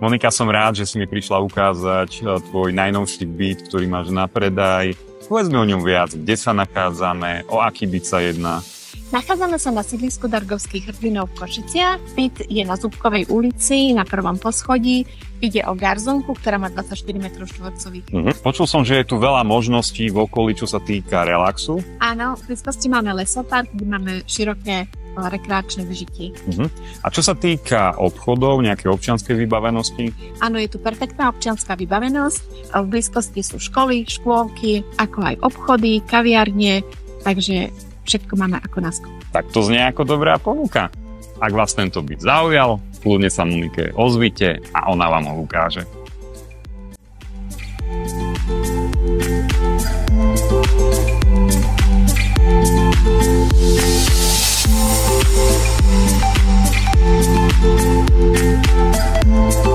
Monika, som rád, že si mi prišla ukázať tvoj najnovší byt, ktorý máš na predaj. Povedzme o ňom viac, kde sa nachádzame, o aký byt sa jedná. Nachádzame sa na sídlisku Dargovských hrdinov v Košiciach. Byt je na Zubkovej ulici, na 1. poschodí. Ide o garzonku, ktorá má 24 m štvorcových. Počul som, že je tu veľa možností v okolí, čo sa týka relaxu. Áno, v blízkosti máme lesopark, kde máme široké rekreačné vyžitie. A čo sa týka obchodov, nejaké občianskej vybavenosti? Áno, je tu perfektná občianská vybavenosť. V blízkosti sú školy, škôlky, ako aj obchody, kaviarne, takže všetko máme ako na skok. Tak to znie ako dobrá ponuka. Ak vás tento byt zaujal, kľudne sa Monike ozvite a ona vám ho ukáže. Thank you.